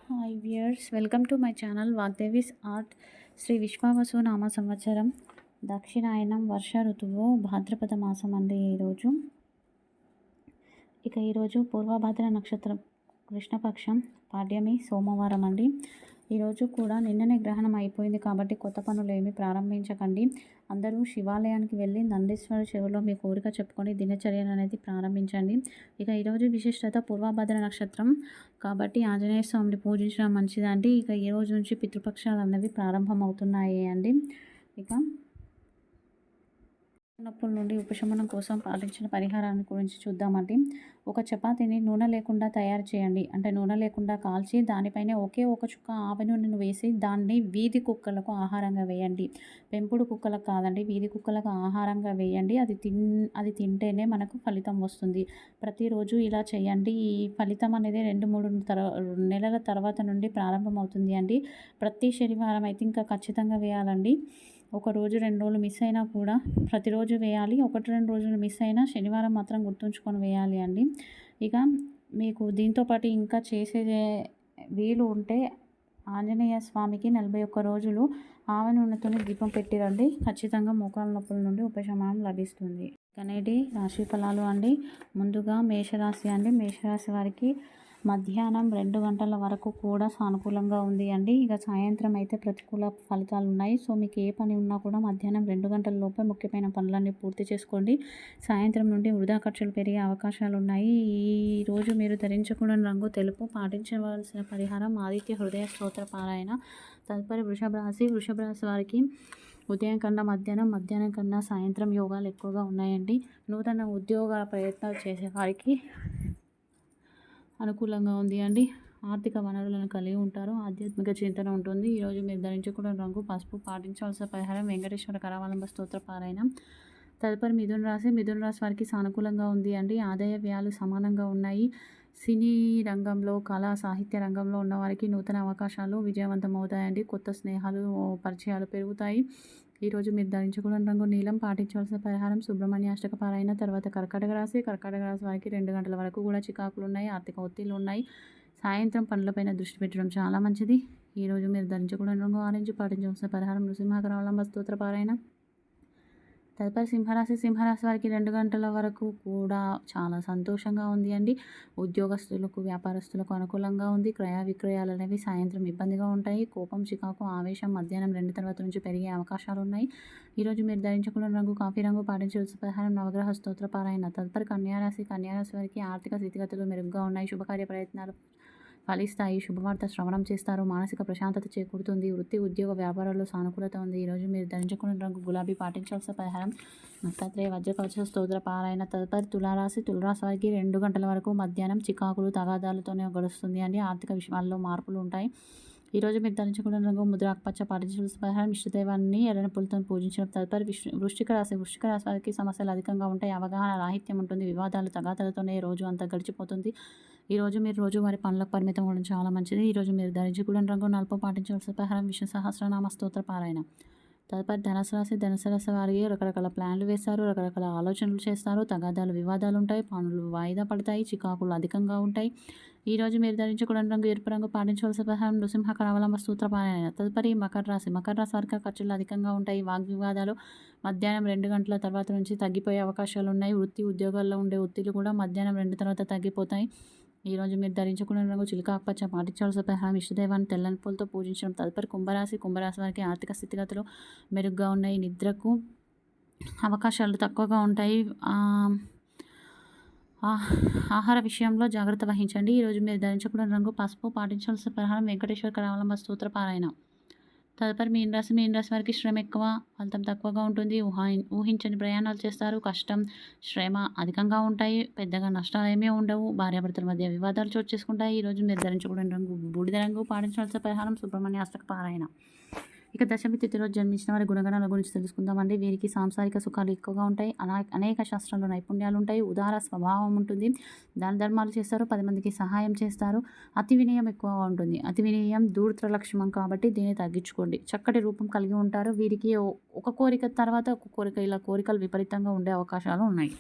Hi viewers, welcome to my channel Vagdevi's art. Shri Vishvavasu నామ సంవత్సరం దక్షిణాయనం వర్ష ఋతువు భాద్రపద మాసం అండి ఈరోజు. ఈరోజు పూర్వభాద్ర నక్షత్రం కృష్ణపక్షం పాడ్యమి సోమవారం అండి. ఈరోజు కూడా నిన్ననే గ్రహణం అయిపోయింది కాబట్టి కొత్త పనులు ఏమీ ప్రారంభించకండి. అందరూ శివాలయానికి వెళ్ళి నందీశ్వర చెరువులో మీ కోరిక చెప్పుకొని దినచర్యను అనేది ప్రారంభించండి. ఈరోజు విశిష్టత పూర్వభద్ర నక్షత్రం కాబట్టి ఆంజనేయ స్వామిని పూజించడం మంచిదండి. ఈ రోజు నుంచి పితృపక్షాలు అన్నవి ప్రారంభమవుతున్నాయి అండి. నొప్పుల నుండి ఉపశమనం కోసం పాటించిన పరిహారాన్ని గురించి చూద్దామండి. ఒక చపాతీని నూనె లేకుండా తయారు చేయండి. అంటే నూనె లేకుండా కాల్చి దానిపైన ఒకే ఒక చుక్క ఆవ నూనెను వేసి దాన్ని వీధి కుక్కలకు ఆహారంగా వేయండి. పెంపుడు కుక్కలకు కాదండి, వీధి కుక్కలకు ఆహారంగా వేయండి. అది తింటేనే మనకు ఫలితం వస్తుంది. ప్రతిరోజు ఇలా చేయండి. ఈ ఫలితం అనేది 2-3 నెలల తర్వాత నుండి ప్రారంభమవుతుంది అండి. ప్రతి శనివారం అయితే ఇంకా ఖచ్చితంగా వేయాలండి. ఒక రోజు 2 రోజులు మిస్ అయినా కూడా ప్రతిరోజు వేయాలి. 1-2 రోజులు మిస్ అయినా శనివారం మాత్రం గుర్తుంచుకొని వేయాలి అండి. మీకు దీంతోపాటు ఇంకా చేసే వీలు ఉంటే ఆంజనేయ స్వామికి 41 రోజులు ఆవ నూనెతో దీపం పెట్టిరండి. ఖచ్చితంగా మోకాళ్ళ నొప్పుల నుండి ఉపశమనం లభిస్తుంది. నేటి రాశి ఫలాలు అండి. ముందుగా మేషరాశి అండి. మేషరాశి వారికి మధ్యాహ్నం 2 గంటల వరకు కూడా సానుకూలంగా ఉంది అండి. సాయంత్రం అయితే ప్రతికూల ఫలితాలు ఉన్నాయి. సో మీకు ఏ పని ఉన్నా కూడా మధ్యాహ్నం 2 గంటల లోపే ముఖ్యమైన పనులన్నీ పూర్తి చేసుకోండి. సాయంత్రం నుండి వృధా ఖర్చులు పెరిగే అవకాశాలు ఉన్నాయి. ఈరోజు మీరు ధరించకూడని రంగు తెలుపు. పాటించవలసిన పరిహారం ఆదిత్య హృదయ స్తోత్ర పారాయణ. తదుపరి వృషభ రాశి వారికి ఉదయం కన్నా మధ్యాహ్నం, మధ్యాహ్నం కన్నా సాయంత్రం యోగాలు ఎక్కువగా ఉన్నాయండి. నూతన ఉద్యోగాల ప్రయత్నాలు చేసే వారికి అనుకూలంగా ఉంది అండి. ఆర్థిక వనరులను కలిగి ఉంటారు. ఆధ్యాత్మిక చింతన ఉంటుంది. ఈరోజు మీరు ధరించకూడని రంగు పసుపు. పాటించవలసిన పరిహారం వెంకటేశ్వర కరావలంబ స్తోత్ర పారాయణ. తదుపరి మిథున రాశి వారికి సానుకూలంగా ఉంది అండి. ఆదాయ వ్యయాలు సమానంగా ఉన్నాయి. సినీ రంగంలో, కళా సాహిత్య రంగంలో ఉన్నవారికి నూతన అవకాశాలు విజయవంతమవుతాయండి. కొత్త స్నేహాలు, పరిచయాలు పెరుగుతాయి. ఈరోజు మీరు ధరించకూడని రంగు నీలం. పాటించవలసిన పరిహారం సుబ్రహ్మణ్య అష్టక పారాయణ. తర్వాత కర్కాటక రాశి వారికి 2 గంటల వరకు కూడా చికాకులు ఉన్నాయి. ఆర్థిక ఒత్తిళ్లు ఉన్నాయి. సాయంత్రం పనులపైన దృష్టి పెట్టడం చాలా మంచిది. ఈరోజు మీరు ధరించకూడని రంగు ఆరెంజ్. పాటించవలసిన పరిహారం నృసింహకరావలంబ స్తోత్ర పారాయణ. తదుపరి సింహరాశి వారికి 2 గంటల వరకు కూడా చాలా సంతోషంగా ఉంది అండి. ఉద్యోగస్తులకు, వ్యాపారస్తులకు అనుకూలంగా ఉంది. క్రయ విక్రయాలు అనేవి సాయంత్రం ఇబ్బందిగా ఉంటాయి. కోపం, చికాకు, ఆవేశం మధ్యాహ్నం 2 తర్వాత నుంచి పెరిగే అవకాశాలు ఉన్నాయి. ఈరోజు మీరు ధరించకూడని రంగు కాఫీ రంగు. పాటించవలసిన పరిహారం నవగ్రహ స్తోత్ర పారాయణ. తదుపరి కన్యారాశి వారికి ఆర్థిక స్థితిగతులు మెరుగ్గా ఉన్నాయి. శుభకార్య ప్రయత్నాలు ఫలిస్తాయి. శుభవార్త శ్రవణం చేస్తారు. మానసిక ప్రశాంతత చేకూరుతుంది. వృత్తి, ఉద్యోగ, వ్యాపారాల్లో సానుకూలత ఉంది. ఈరోజు మీరు ధరించుకున్న రంగు గులాబీ. పాటించాల్సిన పరిహారం దత్తాత్రేయ వజ్రకవచ స్తోత్ర పారాయణ. తదుపరి తులారాశి వారికి 2 గంటల వరకు మధ్యాహ్నం చికాకులు, తగాదాలతోనే గడుస్తుంది అండి. ఆర్థిక విషయాల్లో మార్పులు ఉంటాయి. ఈరోజు మీరు ధరించుకున్న రంగు ముద్ర ఆకుపచ్చ. పాటించాల్సిన పరిహారం ఇష్టదైవాన్ని ఎర్రని పూలతో పూజించడం. తదుపరి వృశ్చిక రాశి వారికి సమస్యలు అధికంగా ఉంటాయి. అవగాహన రాహిత్యం ఉంటుంది. వివాదాలు, తగాదాలతోనే రోజు అంతా గడిచిపోతుంది. ఈరోజు మీరు రోజువారి పనులకు పరిమితం అవ్వడం చాలా మంచిది. ఈరోజు మీరు ధరించకూడని రంగు నలుపు. పాటించవలసిన పరిహారం విష్ణు సహస్రనామ స్తోత్ర పారాయణ. తదుపరి ధనుసు రాశి వారికి రకరకాల ప్లాన్లు వేస్తారు. రకరకాల ఆలోచనలు చేస్తారు. తగాదాలు, వివాదాలు ఉంటాయి. పనులు వాయిదా పడతాయి. చికాకులు అధికంగా ఉంటాయి. ఈరోజు మీరు ధరించకూడని రంగు ఎరుపు రంగు. పాటించవలసిన పరిహారం నృసింహ కరావలంబ స్తోత్ర పారాయణ. తదుపరి మకర రాశి వారికి ఖర్చులు అధికంగా ఉంటాయి. వాగ్వివాదాలు మధ్యాహ్నం 2 గంటల తర్వాత నుంచి తగ్గిపోయే అవకాశాలు ఉన్నాయి. వృత్తి, ఉద్యోగాల్లో ఉండే ఒత్తిళ్లు కూడా మధ్యాహ్నం 2 తర్వాత తగ్గిపోతాయి. ఈరోజు మీరు ధరించుకున్న రంగు చిలుక ఆకుపచ్చ. పాటించాల్సిన పరిహారం ఇష్టదైవాన్ని తెల్లని పూలతో పూజించడం. తదుపరి కుంభరాశి వారికి ఆర్థిక స్థితిగతులు మెరుగ్గా ఉన్నాయి. నిద్రకు అవకాశాలు తక్కువగా ఉంటాయి. ఆహార విషయంలో జాగ్రత్త వహించండి. ఈరోజు మీరు ధరించకూడని రంగు పసుపు. పాటించాల్సిన పరిహారం వెంకటేశ్వర కరావలంబ స్తోత్ర పారాయణ. తదుపరి మీన రాశి వారికి శ్రమ ఎక్కువ, ఫలితం తక్కువగా ఉంటుంది. ఊహించని ప్రయాణాలు చేస్తారు. కష్టం, శ్రమ అధికంగా ఉంటాయి. పెద్దగా నష్టాలు ఏమీ ఉండవు. భార్యాభర్తల మధ్య వివాదాలు చోటు చేసుకుంటాయి. ఈరోజు మీరు ధరించకూడని రంగు బూడిద రంగు. పాటించాల్సిన పరిహారం సుబ్రహ్మణ్య అష్టక పారాయణ. దశమి తిథి రోజు జన్మించిన వారి గుణగణాల గురించి తెలుసుకుందామండి. వీరికి సాంసారిక సుఖాలు ఎక్కువగా ఉంటాయి. అనేక శాస్త్రాల్లో నైపుణ్యాలు ఉంటాయి. ఉదార స్వభావం ఉంటుంది. దాన ధర్మాలు చేస్తారు. 10 మందికి సహాయం చేస్తారు. అతి వినయం ఎక్కువగా ఉంటుంది. అతి వినయం దూర్త లక్షణం కాబట్టి దీన్ని తగ్గించుకోండి. చక్కటి రూపం కలిగి ఉంటారు. వీరికి ఒక కోరిక తర్వాత ఒక కోరిక, ఇలా కోరికలు విపరీతంగా ఉండే అవకాశాలు ఉన్నాయి.